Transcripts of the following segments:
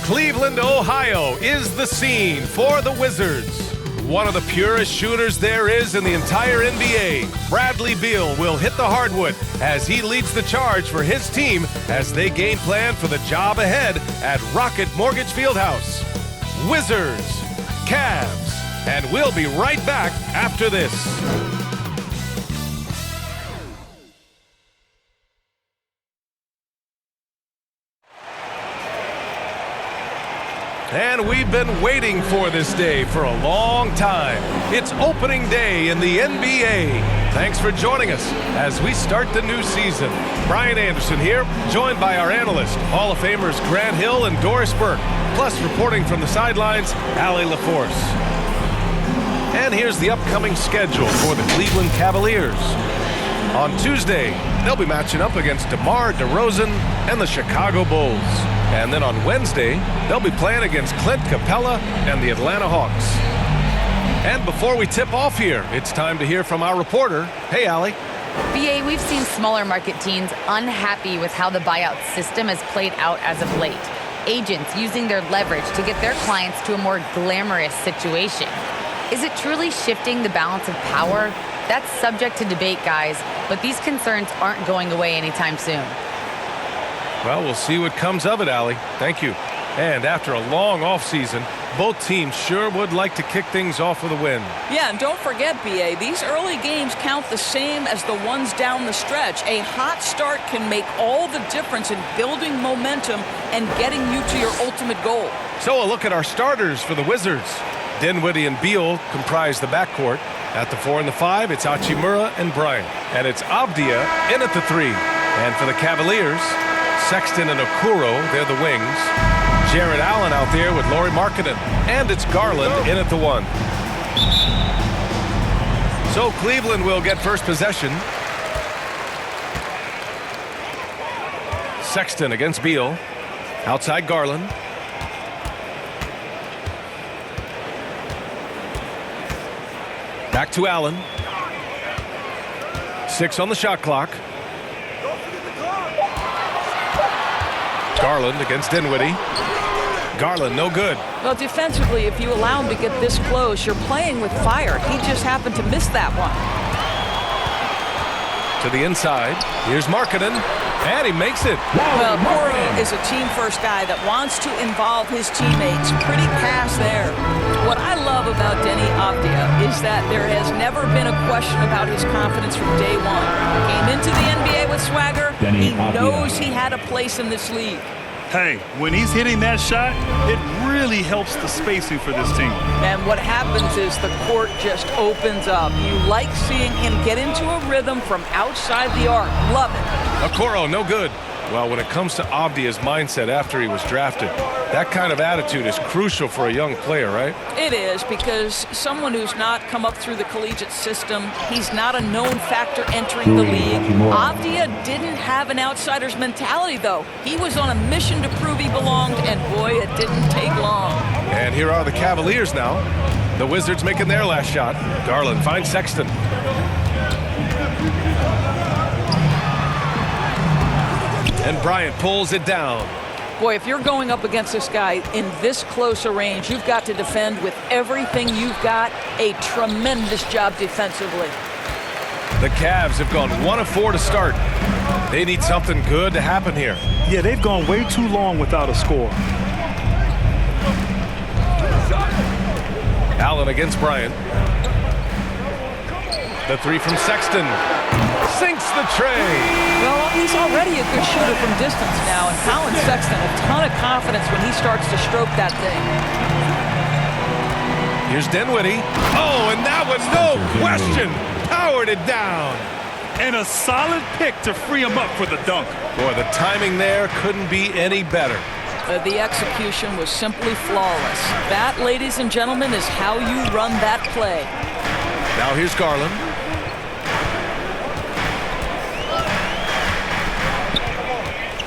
Cleveland, Ohio is the scene for the Wizards. One of the purest shooters there is in the entire NBA, Bradley Beal will hit the hardwood as he leads the charge for his team as they game plan for the job ahead at Rocket Mortgage Fieldhouse. Wizards, Cavs, and we'll be right back after this. And we've been waiting for this day for a long time. It's opening day in the NBA. Thanks for joining us as we start the new season. Brian Anderson here, joined by our analysts, Hall of Famers Grant Hill and Doris Burke, plus reporting from the sidelines, Allie LaForce. And here's the upcoming schedule for the Cleveland Cavaliers. On Tuesday, they'll be matching up against DeMar DeRozan and the Chicago Bulls. And then on Wednesday, they'll be playing against Clint Capella and the Atlanta Hawks. And before we tip off here, it's time to hear from our reporter. Hey, Allie. BA, we've seen smaller market teams unhappy with how the buyout system has played out as of late. Agents using their leverage to get their clients to a more glamorous situation. Is it truly shifting the balance of power? That's subject to debate, guys, but these concerns aren't going away anytime soon. Well, we'll see what comes of it, Allie. Thank you. And after a long offseason, both teams sure would like to kick things off with a win. Yeah, and don't forget, BA, these early games count the same as the ones down the stretch. A hot start can make all the difference in building momentum and getting you to your ultimate goal. So a look at our starters for the Wizards. Dinwiddie and Beal comprise the backcourt. At the 4 and the 5, it's Hachimura and Bryant. And it's Avdia in at the 3. And for the Cavaliers, Sexton and Okoro, they're the wings. Jared Allen out there with Lauri Markkanen. And it's Garland in at the 1. So Cleveland will get first possession. Sexton against Beal. Outside Garland. Back to Allen. 6 on the shot clock. Garland against Dinwiddie. Garland, no good. Well, defensively, if you allow him to get this close, you're playing with fire. He just happened to miss that one. To the inside. Here's Markkanen. And he makes it. Well, Coro is a team-first guy that wants to involve his teammates. Pretty pass there. What I love about Denny Avdia is that there has never been a question about his confidence from day one. Came into the NBA with swagger. He knows he had a place in this league. Hey, when he's hitting that shot, it really helps the spacing for this team. And what happens is the court just opens up. You like seeing him get into a rhythm from outside the arc. Love it. Okoro, no good. Well, when it comes to Avdia's mindset after he was drafted, that kind of attitude is crucial for a young player, right? It is, because someone who's not come up through the collegiate system, he's not a known factor entering the league. Avdia didn't have an outsider's mentality, though. He was on a mission to prove he belonged, and boy, it didn't take long. And here are the Cavaliers now. The Wizards making their last shot. Garland finds Sexton. And Bryant pulls it down. Boy, if you're going up against this guy in this close a range, you've got to defend with everything you've got. A tremendous job defensively. The Cavs have gone 1 of 4 to start. They need something good to happen here. Yeah, they've gone way too long without a score. Allen against Bryant. The 3 from Sexton. Sinks the tray. Well, he's already a good shooter from distance now, and Colin Sexton, a ton of confidence when he starts to stroke that thing. Here's Dinwiddie. Oh, and that was no question. Powered it down. And a solid pick to free him up for the dunk. Boy, the timing there couldn't be any better. The execution was simply flawless. That, ladies and gentlemen, is how you run that play. Now here's Garland.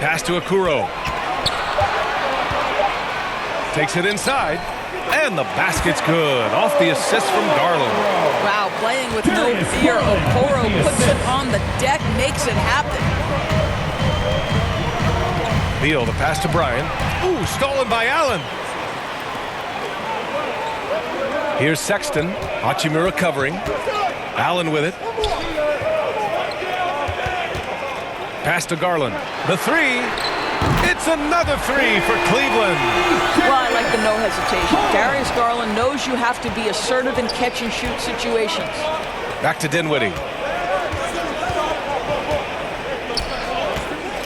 Pass to Okoro. Takes it inside. And the basket's good. Off the assist from Garland. Wow, playing with no fear. Okoro puts it on the deck, makes it happen. Beal, the pass to Bryant. Ooh, stolen by Allen. Here's Sexton. Hachimura covering. Allen with it. Pass to Garland. The three. It's another three for Cleveland. Well, I like the no hesitation. Darius Garland knows you have to be assertive in catch-and-shoot situations. Back to Dinwiddie.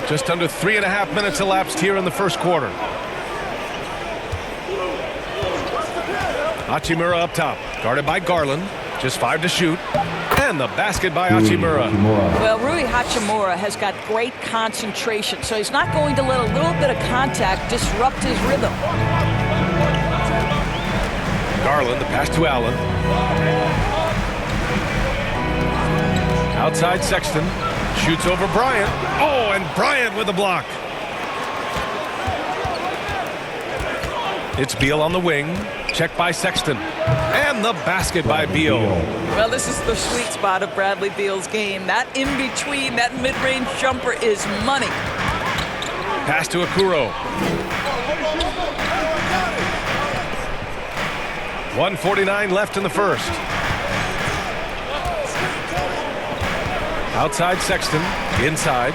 Just under 3.5 minutes elapsed here in the first quarter. Hachimura up top, guarded by Garland. Just 5 to shoot. And the basket by Hachimura. Well, Rui Hachimura has got great concentration, so he's not going to let a little bit of contact disrupt his rhythm. Garland, the pass to Allen. Outside Sexton. Shoots over Bryant. Oh, and Bryant with a block. It's Beal on the wing. Check by Sexton. And the basket by Beal. Well, this is the sweet spot of Bradley Beal's game. That in-between, that mid-range jumper is money. Pass to Okoro. 1:49 left in the first. Outside Sexton, inside.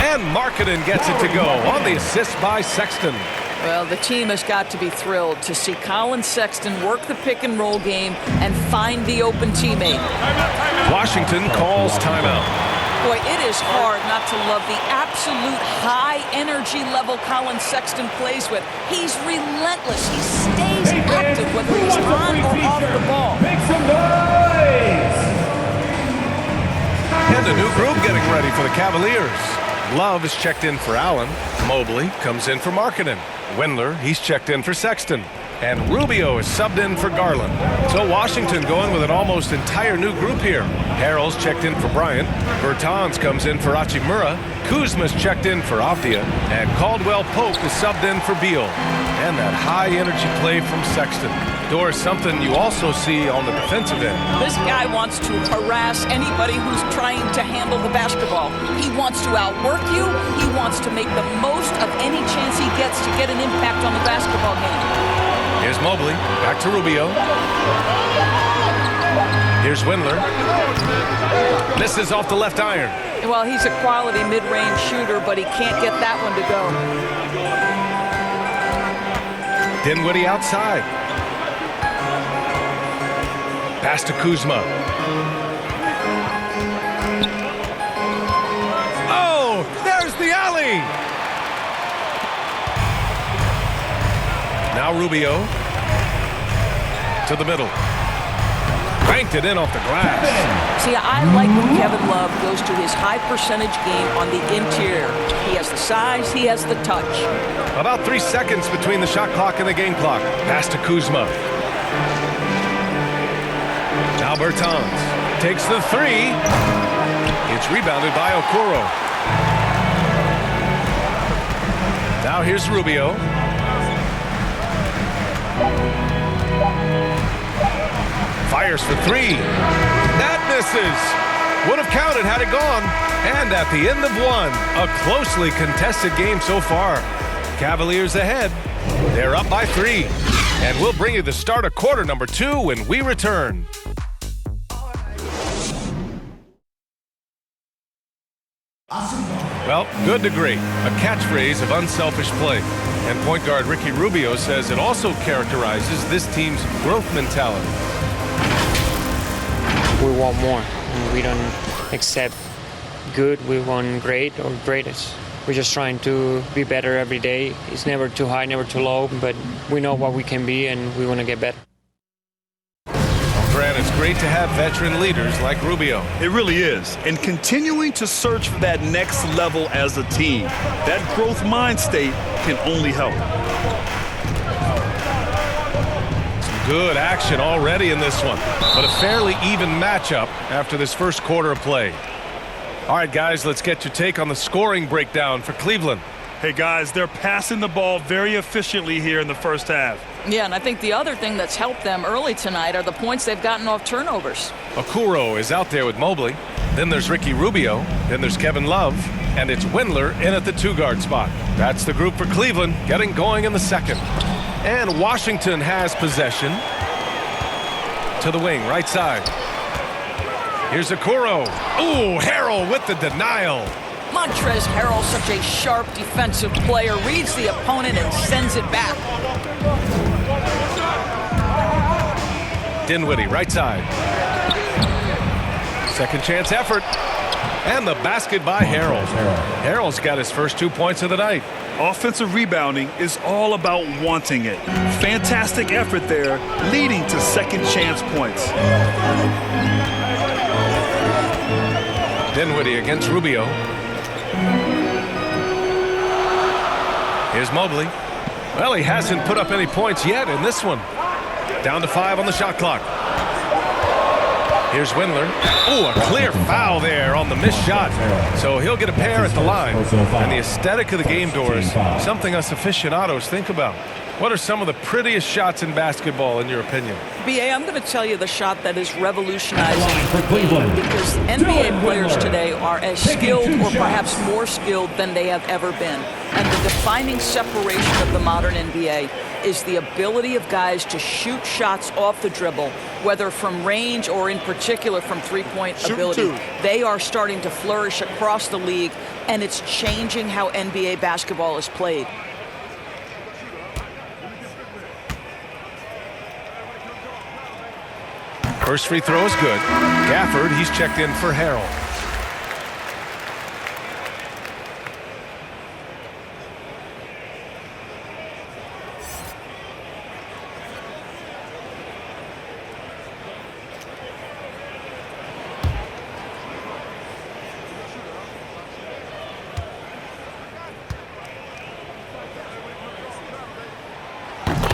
And Markkanen gets it to go on the assist by Sexton. Well, the team has got to be thrilled to see Colin Sexton work the pick-and-roll game and find the open teammate. Washington calls timeout. Boy, it is hard not to love the absolute high energy level Colin Sexton plays with. He's relentless. He stays active whether he's on or off the ball. Make some noise! And a new group getting ready for the Cavaliers. Love is checked in for Allen. Mobley comes in for Markkanen. Windler, he's checked in for Sexton. And Rubio is subbed in for Garland. So Washington going with an almost entire new group here. Harrell's checked in for Bryant. Bertans comes in for Hachimura. Kuzma's checked in for Avdia. And Caldwell Pope is subbed in for Beal. And that high energy play from Sexton. Doris, something you also see on the defensive end. This guy wants to harass anybody who's trying to handle the basketball. He wants to outwork you. He wants to make the most of any chance he gets to get an impact on the basketball game. Here's Mobley, back to Rubio. Here's Windler. Misses off the left iron. Well, he's a quality mid-range shooter, but he can't get that one to go. Dinwiddie outside. Pass to Kuzma. Oh, there's the alley. Now Rubio to the middle. Banked it in off the glass. See, I like when Kevin Love goes to his high percentage game on the interior. He has the size, he has the touch. About 3 seconds between the shot clock and the game clock. Pass to Kuzma. Now Bertans takes the three. It's rebounded by Okoro. Now here's Rubio. Fires for three. That misses. Would have counted had it gone. And at the end of one, a closely contested game so far. Cavaliers ahead. They're up by 3. And we'll bring you the start of quarter number 2 when we return. Well, good to great. A catchphrase of unselfish play. And point guard Ricky Rubio says it also characterizes this team's growth mentality. We want more. We don't accept good. We want great or greatest. We're just trying to be better every day. It's never too high, never too low, but we know what we can be and we want to get better. Grant, it's great to have veteran leaders like Rubio. It really is. And continuing to search for that next level as a team. That growth mind state can only help. Good action already in this one, but a fairly even matchup after this first quarter of play. All right, guys, let's get your take on the scoring breakdown for Cleveland. Hey, guys, they're passing the ball very efficiently here in the first half. Yeah, and I think the other thing that's helped them early tonight are the points they've gotten off turnovers. Okoro is out there with Mobley. Then there's Ricky Rubio. Then there's Kevin Love. and it's Windler in at the 2-guard spot. That's the group for Cleveland getting going in the second. And Washington has possession. To the wing, right side. Here's Okoro. Ooh, Harrell with the denial. Montrezl Harrell, such a sharp defensive player, reads the opponent and sends it back. Dinwiddie, right side. Second chance effort. And the basket by Harrell. Harrell's got his first 2 points of the night. Offensive rebounding is all about wanting it. Fantastic effort there, leading to second chance points. Dinwiddie against Rubio. Here's Mobley. Well, he hasn't put up any points yet in this one. Down to 5 on the shot clock. Here's Windler. Oh, a clear foul there on the missed shot. So he'll get a pair at the line. And the aesthetic of the game, Doris, something us aficionados think about. What are some of the prettiest shots in basketball, in your opinion? BA, I'm going to tell you the shot that is revolutionizing the game, because NBA players today are as skilled or perhaps more skilled than they have ever been. And the defining separation of the modern NBA is the ability of guys to shoot shots off the dribble, whether from range or in particular from three-point ability. They are starting to flourish across the league, and it's changing how NBA basketball is played. First free throw is good. Gafford, he's checked in for Harrell.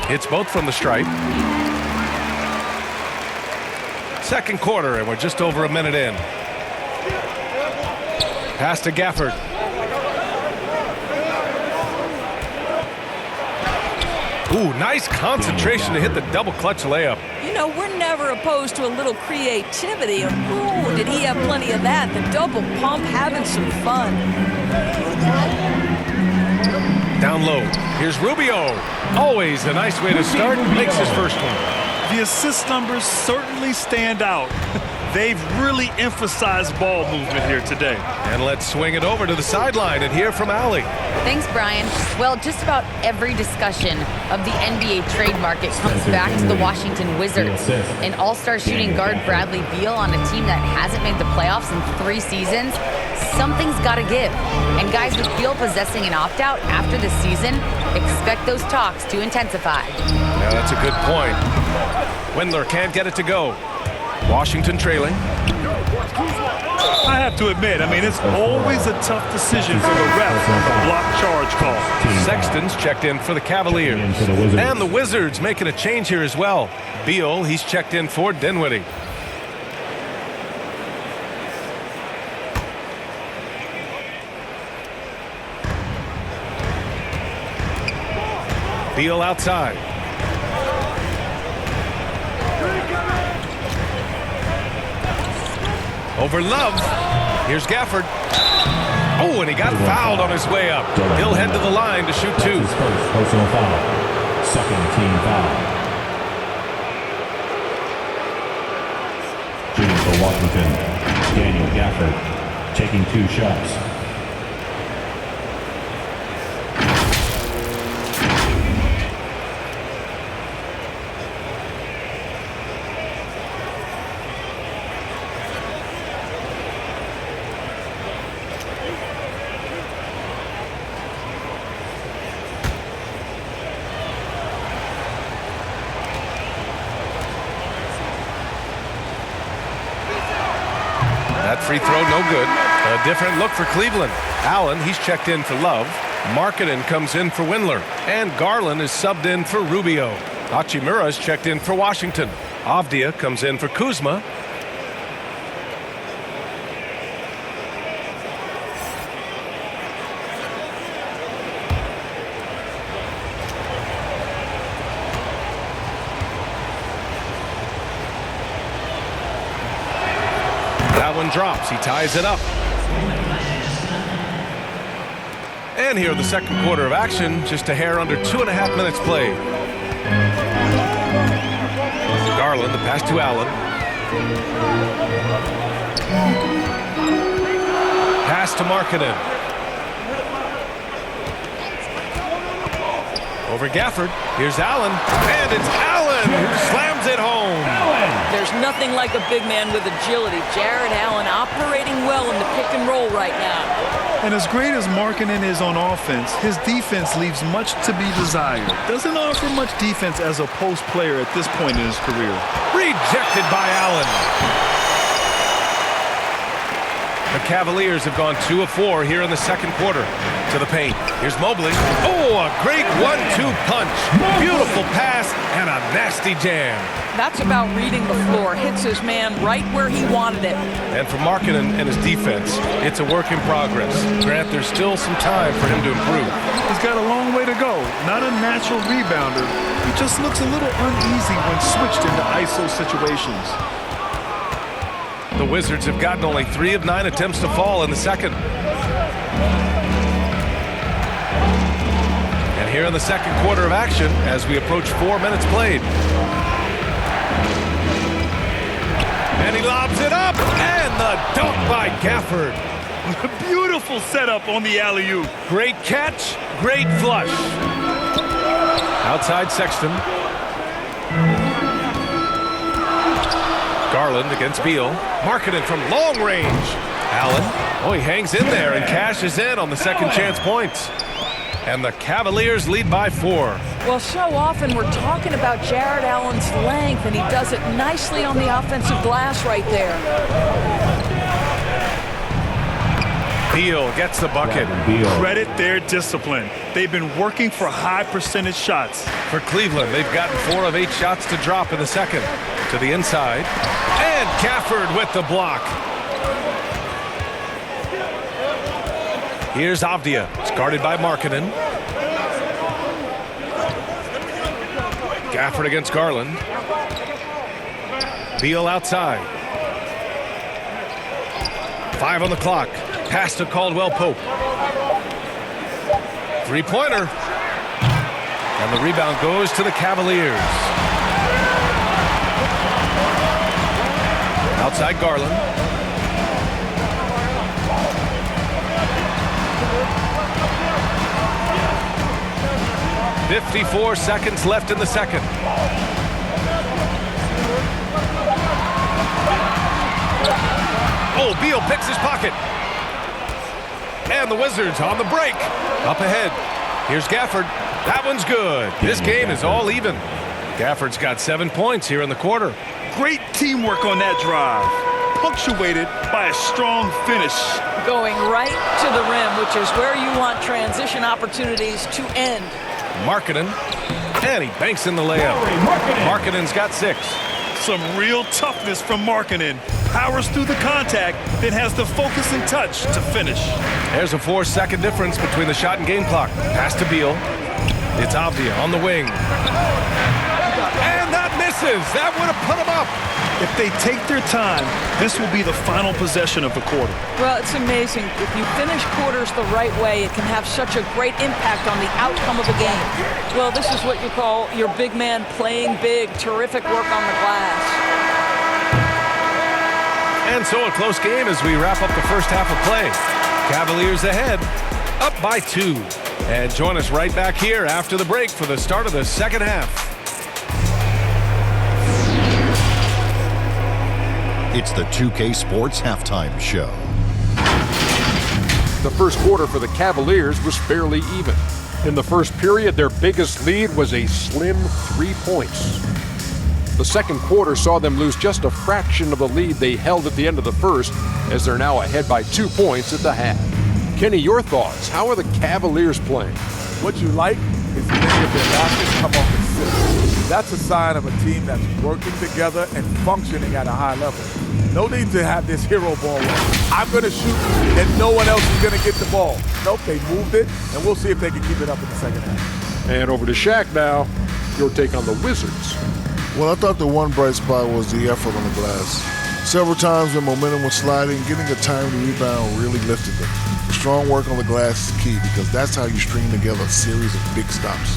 Hits both from the stripe. Second quarter, and we're just over a minute in. Pass to Gafford. Ooh, nice concentration to hit the double clutch layup. You know, we're never opposed to a little creativity. Ooh, did he have plenty of that? The double pump, having some fun. Down low. Here's Rubio. Always a nice way to start. Makes his first one. The assist numbers certainly stand out. They've really emphasized ball movement here today. And let's swing it over to the sideline and hear from Allie. Thanks, Brian. Well, just about every discussion of the NBA trade market comes back to the Washington Wizards. An all-star shooting guard Bradley Beal on a team that hasn't made the playoffs in 3 seasons. Something's got to give. And guys, with Beal possessing an opt-out after this season, expect those talks to intensify. Yeah, that's a good point. Windler can't get it to go. Washington trailing. I have to admit, it's always a tough decision for the ref on the block charge call. Sexton's checked in for the Cavaliers. And the Wizards making a change here as well. Beal, he's checked in for Dinwiddie. Beal outside. Over Love. Here's Gafford. Oh, and he got fouled on his way up. He'll head to the line to shoot 2. His first personal foul. Second team foul. Shooting for Washington, Daniel Gafford, taking 2 shots. That free throw, no good. A different look for Cleveland. Allen, he's checked in for Love. Markkanen comes in for Windler. And Garland is subbed in for Rubio. Hachimura's checked in for Washington. Avdia comes in for Kuzma. That one drops. He ties it up. And here in the second quarter of action, just a hair under 2.5 minutes played. Garland, the pass to Allen. Pass to Markkanen. Over Gafford. Here's Allen. And it's Allen who slams it home. There's nothing like a big man with agility. Jared Allen operating well in the pick and roll right now. And as great as Markkanen is on offense, his defense leaves much to be desired. Doesn't offer much defense as a post player at this point in his career. Rejected by Allen. The Cavaliers have gone 2 of 4 here in the second quarter. To the paint. Here's Mobley. Oh, a great 1-2 punch. Beautiful pass and a nasty jam. That's about reading the floor. Hits his man right where he wanted it. And for Markkanen and his defense, it's a work in progress. Grant, there's still some time for him to improve. He's got a long way to go. Not a natural rebounder. He just looks a little uneasy when switched into ISO situations. The Wizards have gotten only 3 of 9 attempts to fall in the second. And here in the second quarter of action, as we approach 4 minutes played. And he lobs it up, and the dunk by Gafford. Beautiful setup on the alley-oop. Great catch, great flush. Outside Sexton. Garland against Beal. Markkanen from long range. Allen. Oh, he hangs in there and cashes in on the second chance points. And the Cavaliers lead by 4. Well, so often we're talking about Jared Allen's length, and he does it nicely on the offensive glass right there. Beal gets the bucket. Credit their discipline. They've been working for high percentage shots. For Cleveland, they've gotten 4 of 8 shots to drop in the second. To the inside. And Gafford with the block. Here's Avdia. It's guarded by Markkanen. Gafford against Garland. Beal outside. 5 on the clock. Pass to Caldwell-Pope. Three-pointer. And the rebound goes to the Cavaliers. Outside Garland. .54 seconds left in the second. Oh, Beal picks his pocket. And the Wizards on the break. Up ahead. Here's Gafford. That one's good. This game is all even. Gafford's got 7 points here in the quarter. Great teamwork on that drive. Punctuated by a strong finish. Going right to the rim, which is where you want transition opportunities to end. Markkanen. And he banks in the layup. Markkanen's got 6. Some real toughness from Markkanen. Powers through the contact, then has the focus and touch to finish. There's a 4-second difference between the shot and game clock. Pass to Beal. It's Avdia on the wing. And that misses. That would have put him up. If they take their time, this will be the final possession of the quarter. Well, it's amazing. If you finish quarters the right way, it can have such a great impact on the outcome of a game. Well, this is what you call your big man playing big. Terrific work on the glass. And so a close game as we wrap up the first half of play. Cavaliers ahead, up by 2. And join us right back here after the break for the start of the second half. It's the 2K Sports Halftime Show. The first quarter for the Cavaliers was fairly even. In the first period, their biggest lead was a slim 3 points. The second quarter saw them lose just a fraction of the lead they held at the end of the first, as they're now ahead by 2 points at the half. Kenny, your thoughts? How are the Cavaliers playing? What you like is many of their baskets come off assist. That's a sign of a team that's working together and functioning at a high level. No need to have this hero ball. I'm going to shoot and no one else is going to get the ball. Nope, they moved it, and we'll see if they can keep it up in the second half. And over to Shaq now. Your take on the Wizards. Well, I thought the one bright spot was the effort on the glass. Several times when momentum was sliding, getting a timely rebound really lifted them. The strong work on the glass is key because that's how you string together a series of big stops.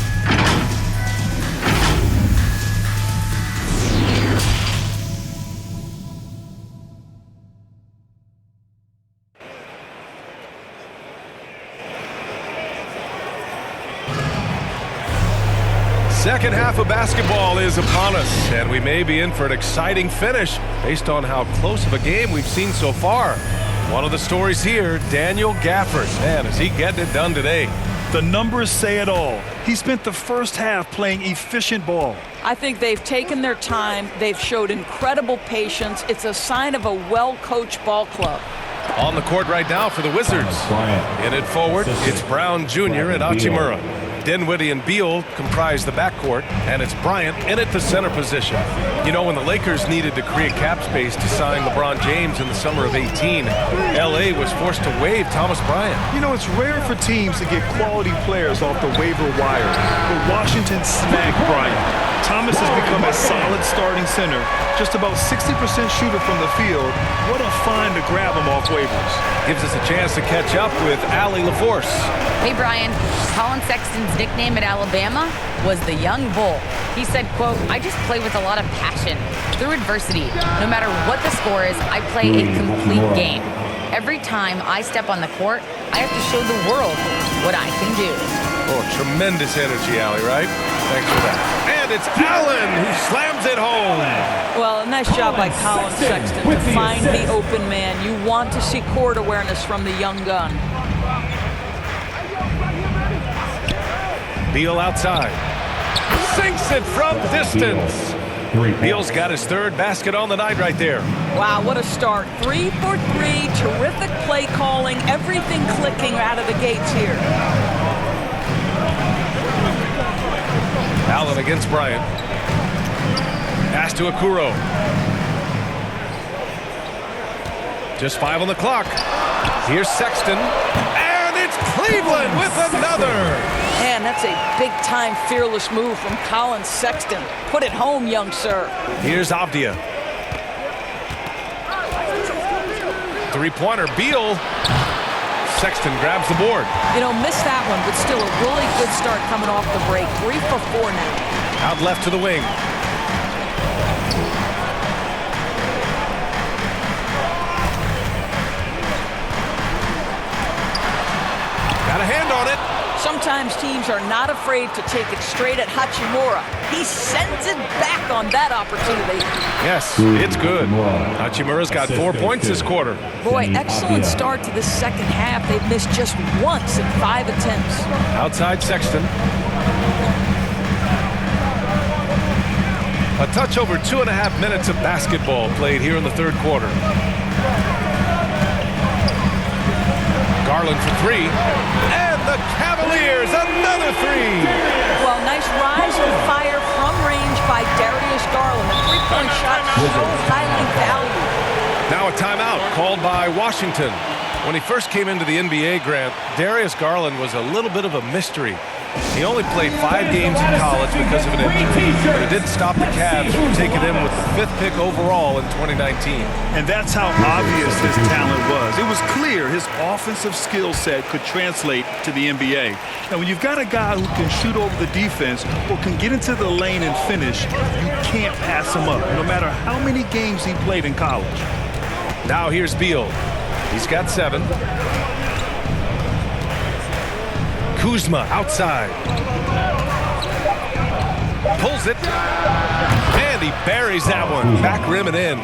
Second half of basketball is upon us, and we may be in for an exciting finish based on how close of a game we've seen so far. One of the stories here, Daniel Gafford. Man, is he getting it done today? The numbers say it all. He spent the first half playing efficient ball. I think they've taken their time. They've showed incredible patience. It's a sign of a well-coached ball club. On the court right now for the Wizards. In it forward, it's Brown Jr. and Hachimura. Dinwiddie and Beal comprise the backcourt, and it's Bryant in at the center position. You know, when the Lakers needed to create cap space to sign LeBron James in the summer of 18, L.A. was forced to waive Thomas Bryant. You know, it's rare for teams to get quality players off the waiver wire, but Washington snagged Bryant. Thomas has become a solid starting center, just about 60% shooter from the field. What a find to grab him off waivers. Gives us a chance to catch up with Allie LaForce. Hey, Brian, Colin Sexton's nickname at Alabama was the Young Bull. He said, quote, "I just play with a lot of passion. Through adversity, no matter what the score is, I play a complete game. Every time I step on the court, I have to show the world what I can do." Oh, tremendous energy, Allie, right? Thanks for that. And it's Allen who slams it home. Well, a nice job by Colin Sexton to find the open man. You want to see court awareness from the young gun. Beal outside. Sinks it from distance. Beal's got his third basket on the night right there. Wow, what a start. 3 for 3. Terrific play calling. Everything clicking out of the gates here. Allen against Bryant. Pass to Okoro. Just 5 on the clock. Here's Sexton. And it's Cleveland with another. Man, that's a big-time fearless move from Colin Sexton. Put it home, young sir. Here's Avdia. Three-pointer, Beal. Sexton grabs the board. You know, missed that one, but still a really good start coming off the break. 3 for 4 now. Out left to the wing. Got a hand on it. Sometimes teams are not afraid to take it straight at Hachimura. He sends it back on that opportunity. Yes, it's good. Hachimura's got 4 points this quarter. Boy, excellent start to the second half. They've missed just once in 5 attempts. Outside Sexton. A touch over 2.5 minutes of basketball played here in the third quarter. Garland for 3. And the Cavaliers, another 3. Well, nice rise and fire from range by Darius Garland. The three-point shot so highly valued. Now a timeout called by Washington. When he first came into the NBA, Grant, Darius Garland was a little bit of a mystery. He only played 5 games in college because of an injury, but it didn't stop the Cavs from taking him with the 5th pick overall in 2019. And that's how obvious his talent was. It was clear his offensive skill set could translate to the NBA. Now, when you've got a guy who can shoot over the defense or can get into the lane and finish, you can't pass him up, no matter how many games he played in college. Now here's Beal. He's got 7. Kuzma outside. Pulls it. And he buries that one. Back rim and in.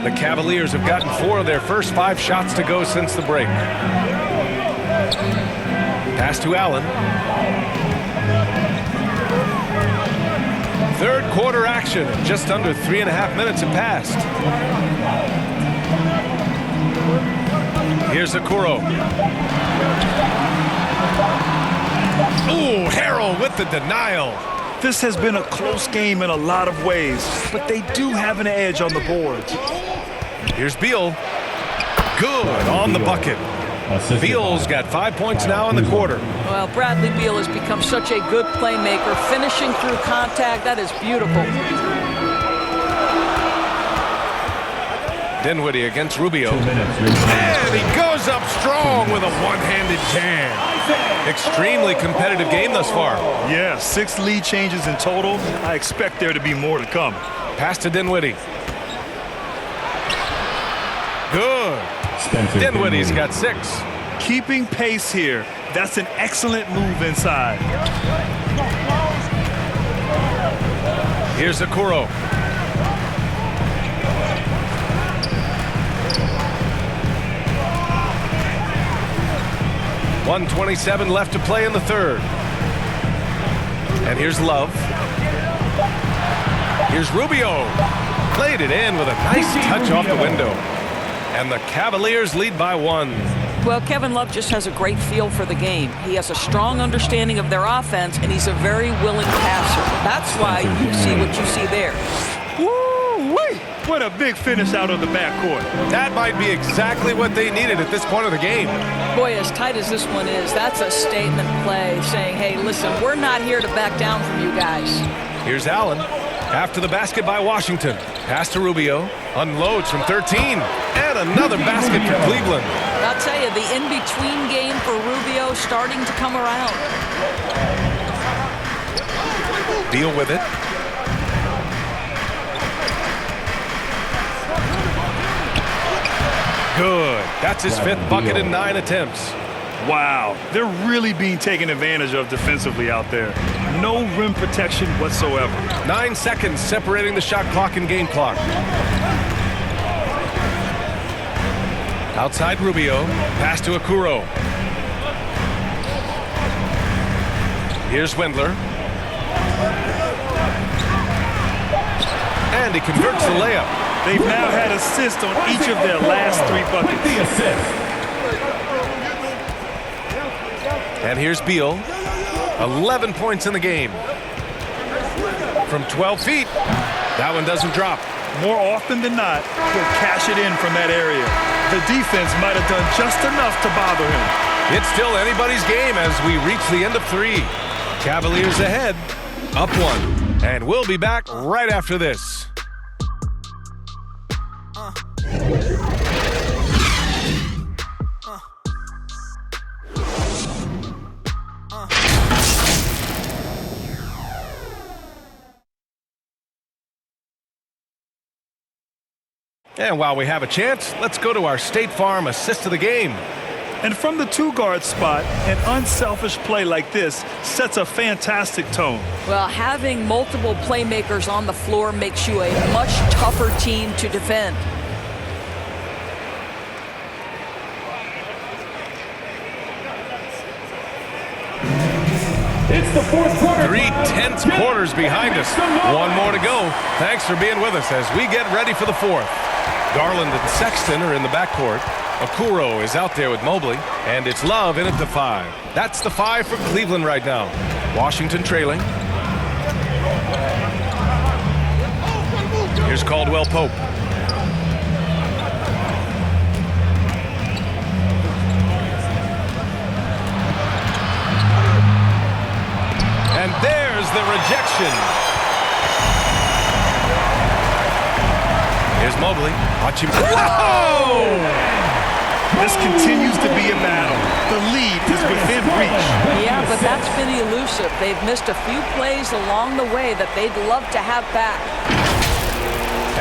The Cavaliers have gotten 4 of their first 5 shots to go since the break. Pass to Allen. Third quarter action. Just under 3.5 minutes have passed. Here's Okoro. Ooh, Harrell with the denial. This has been a close game in a lot of ways, but they do have an edge on the boards. Here's Beal. Good on the bucket. Beal's got 5 points now in the quarter. Well, Bradley Beal has become such a good playmaker, finishing through contact. That is beautiful. Dinwiddie against Rubio. 2 minutes. And he goes up strong with a one-handed jam. Extremely competitive game thus far. Yeah, 6 lead changes in total. I expect there to be more to come. Pass to Dinwiddie. Good. Dinwiddie's got 6. Keeping pace here. That's an excellent move inside. Here's Okoro. .127 left to play in the third. And here's Love. Here's Rubio. Played it in with a nice touch off the window. And the Cavaliers lead by 1. Well, Kevin Love just has a great feel for the game. He has a strong understanding of their offense, and he's a very willing passer. That's why you see what you see there. Woo-wee! What a big finish out of the backcourt. That might be exactly what they needed at this point of the game. Boy, as tight as this one is, that's a statement play saying, hey, listen, we're not here to back down from you guys. Here's Allen. After the basket by Washington. Pass to Rubio. Unloads from 13. And another basket for Cleveland. I'll tell you, the in-between game for Rubio starting to come around. Deal with it. Good. That's his 5th bucket in 9 attempts. Wow, they're really being taken advantage of defensively out there. No rim protection whatsoever. 9 seconds separating the shot clock and game clock. Outside Rubio. Pass to Okoro. Here's Wendler. And he converts the layup. They've now had assists on each of their last 3 buckets. The assist. And here's Beal. 11 points in the game. From 12 feet. That one doesn't drop. More often than not, he'll cash it in from that area. The defense might have done just enough to bother him. It's still anybody's game as we reach the end of 3. Cavaliers ahead, up 1. And we'll be back right after this. And while we have a chance, let's go to our State Farm assist of the game. And from the 2-guard spot, an unselfish play like this sets a fantastic tone. Well, having multiple playmakers on the floor makes you a much tougher team to defend. It's the 4th quarter. 3 tense quarters behind us. 1 more to go. Thanks for being with us as we get ready for the 4th. Garland and Sexton are in the backcourt. Okoro is out there with Mobley, and it's Love in at the 5. That's the 5 for Cleveland right now. Washington trailing. Here's Caldwell Pope. And there's the rejection. Here's Mobley. Watch him. Whoa! This continues to be a battle. The lead is within reach. Yeah, but that's been elusive. They've missed a few plays along the way that they'd love to have back.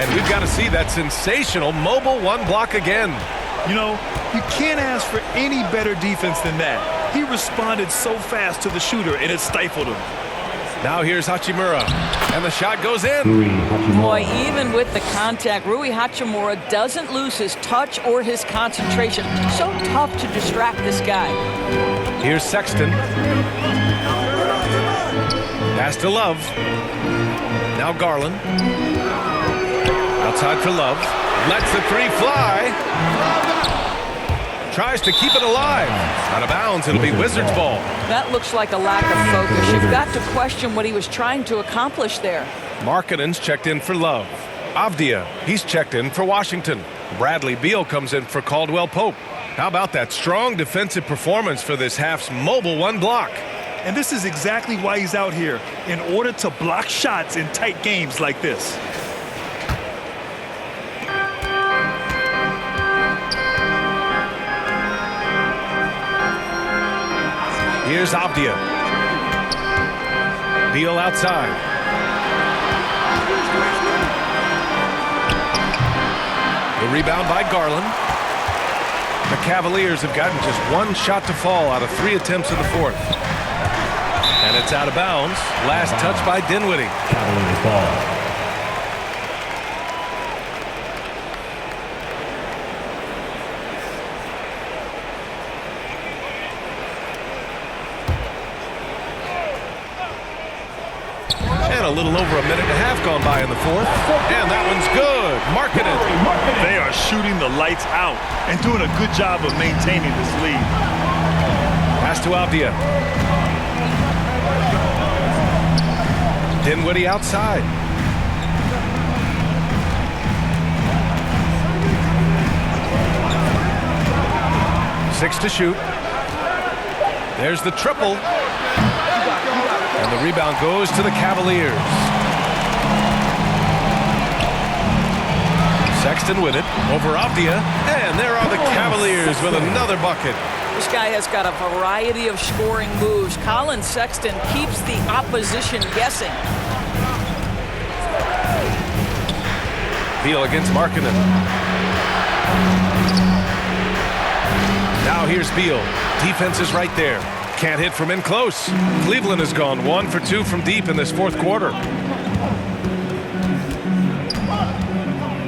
And we've got to see that sensational mobile 1 block again. You know, you can't ask for any better defense than that. He responded so fast to the shooter, and it stifled him. Now here's Hachimura, and the shot goes in. Boy, even with the contact, Rui Hachimura doesn't lose his touch or his concentration. So tough to distract this guy. Here's Sexton. Pass to Love. Now Garland. Outside for Love. Lets the 3 fly. Tries to keep it alive. Out of bounds, it'll be Wizards ball. That looks like a lack of focus. You've got to question what he was trying to accomplish there. Markkanen's checked in for Love. Avdia, he's checked in for Washington. Bradley Beal comes in for Caldwell Pope. How about that strong defensive performance for this half's mobile 1 block? And this is exactly why he's out here, in order to block shots in tight games like this. Here's Avdia. Beal outside. The rebound by Garland. The Cavaliers have gotten just one shot to fall out of 3 attempts in the fourth. And it's out of bounds. Last touch by Dinwiddie. Cavaliers ball. And a little over a minute and a half gone by in the fourth. And that one's good. Marketed. They are shooting the lights out and doing a good job of maintaining this lead. Pass to Avdia. Dinwiddie outside. Six to shoot. There's the triple. And the rebound goes to the Cavaliers. Sexton with it. Over Avdia. And there are the Cavaliers with another bucket. This guy has got a variety of scoring moves. Colin Sexton keeps the opposition guessing. Beal against Markkanen. Now here's Beal. Defense is right there. Can't hit from in close. Cleveland has gone 1 for 2 from deep in this fourth quarter.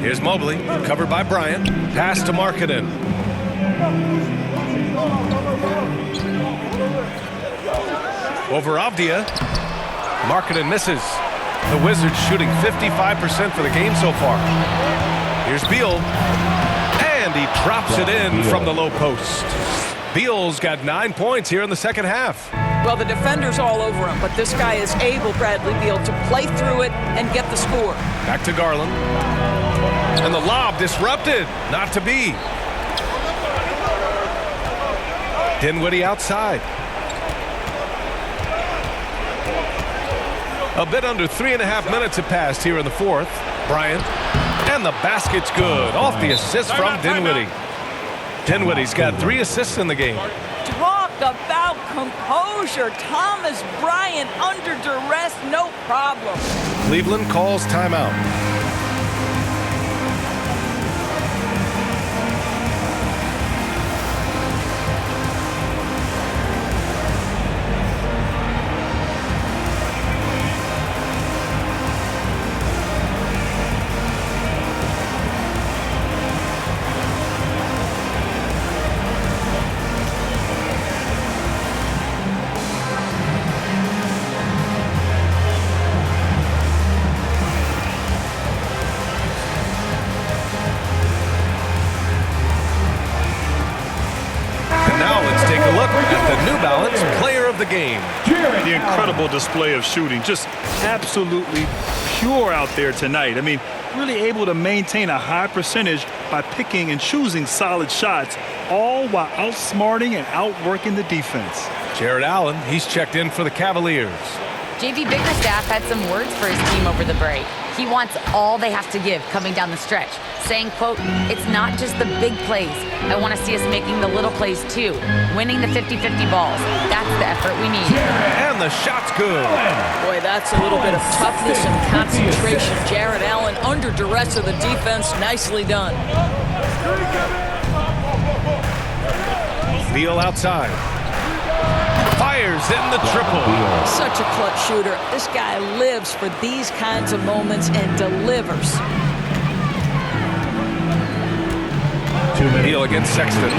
Here's Mobley, covered by Bryant. Pass to Markkanen. Over Avdia. Markkanen misses. The Wizards shooting 55% for the game so far. Here's Beal. And he drops it in from the low post. Beal's got 9 points here in the second half. Well, the defender's all over him, but this guy is able, Bradley Beal, to play through it and get the score. Back to Garland. And the lob disrupted. Not to be. Dinwiddie outside. A bit under 3.5 minutes have passed here in the fourth. Bryant. And the basket's good. Off the assist from Dinwiddie. Dinwiddie's got 3 assists in the game. Talk about composure. Thomas Bryant under duress, no problem. Cleveland calls timeout. Player of the game. The incredible display of shooting. Just absolutely pure out there tonight. I mean, really able to maintain a high percentage by picking and choosing solid shots, all while outsmarting and outworking the defense. Jared Allen, he's checked in for the Cavaliers. JV Bickerstaff had some words for his team over the break. He wants all they have to give coming down the stretch, saying, quote, "It's not just the big plays. I want to see us making the little plays too, winning the 50-50 balls. That's the effort we need." And the shot's good. Boy, that's a little bit of toughness and concentration. Jared Allen under duress of the defense. Nicely done. Beal outside. Fires in the triple. Such a clutch shooter. This guy lives for these kinds of moments and delivers. Beal against Sexton.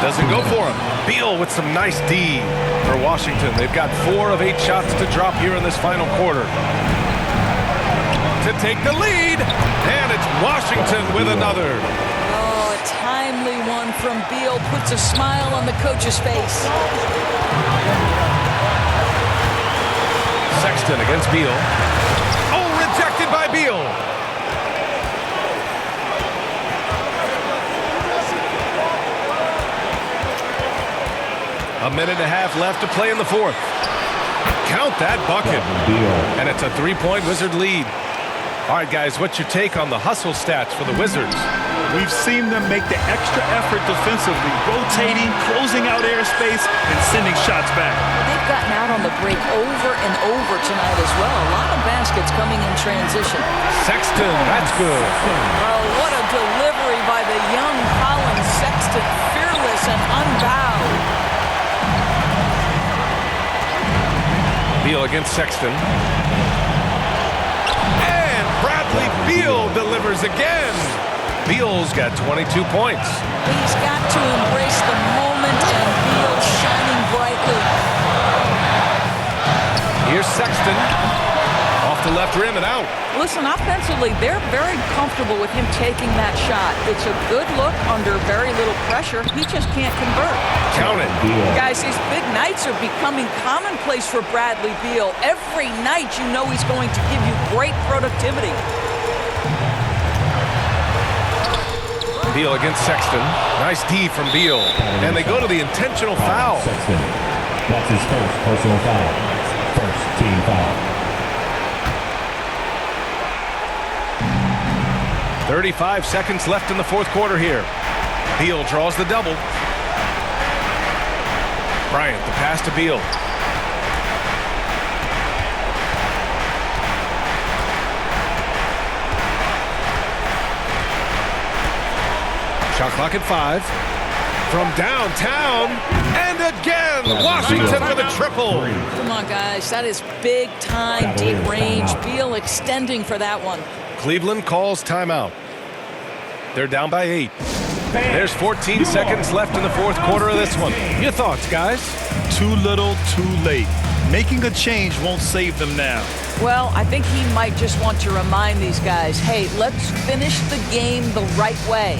Doesn't go for him. Beal with some nice D for Washington. They've got 4 of 8 shots to drop here in this final quarter. To take the lead. And it's Washington with another. Oh, a timely one from Beal puts a smile on the coach's face. Sexton against Beal. Oh, rejected by Beal. A minute and a half left to play in the fourth. Count that bucket. And it's a 3-point Wizard lead. All right, guys, what's your take on the hustle stats for the Wizards? We've seen them make the extra effort defensively, rotating, closing out airspace, and sending shots back. They've gotten out on the break over and over tonight as well. A lot of baskets coming in transition. Sexton, that's good. Oh, what a delivery by the young Colin Sexton. Fearless and unbowed. Beal against Sexton. And Bradley Beal delivers again. Beal's got 22 points. He's got to embrace the moment, and Beal shining brightly. Here's Sexton. Off the left rim and out. Listen, offensively, they're very comfortable with him taking that shot. It's a good look under very little pressure. He just can't convert. Count it. Guys, these big nights are becoming commonplace for Bradley Beal. Every night you know he's going to give you great productivity. Beal against Sexton. Nice D from Beal. And they go to the intentional foul. Sexton. That's his first personal foul. First team foul. 35 seconds left in the fourth quarter here. Beal draws the double. Bryant, the pass to Beal. Shot clock at 5. From downtown, and again, Washington with a triple. Come on, guys. That is big time, deep range. Beal extending for that one. Cleveland calls timeout. They're down by 8. There's 14 seconds left in the fourth quarter of this one. Your thoughts, guys? Too little, too late. Making a change won't save them now. Well, I think he might just want to remind these guys, hey, let's finish the game the right way.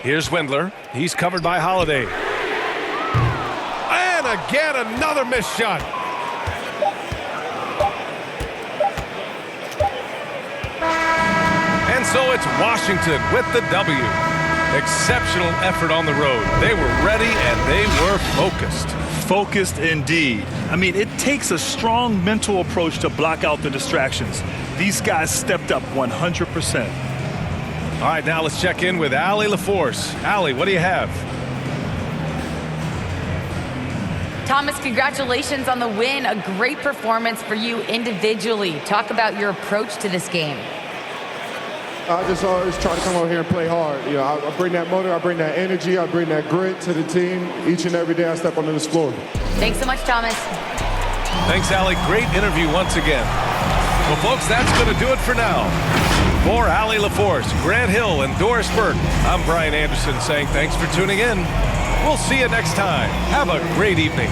Here's Wendler. He's covered by Holiday. And again, another missed shot. And so it's Washington with the W. Exceptional effort on the road. They were ready and they were focused. Focused indeed. I mean, it takes a strong mental approach to block out the distractions. These guys stepped up 100%. All right, now let's check in with Allie LaForce. Allie, what do you have? Thomas, congratulations on the win. A great performance for you individually. Talk about your approach to this game. I just always try to come over here and play hard. You know, I bring that motor, I bring that energy, I bring that grit to the team. Each and every day I step onto this floor. Thanks so much, Thomas. Thanks, Allie. Great interview once again. Well, folks, that's going to do it for now. For Allie LaForce, Grant Hill, and Doris Burke, I'm Brian Anderson saying thanks for tuning in. We'll see you next time. Have a great evening.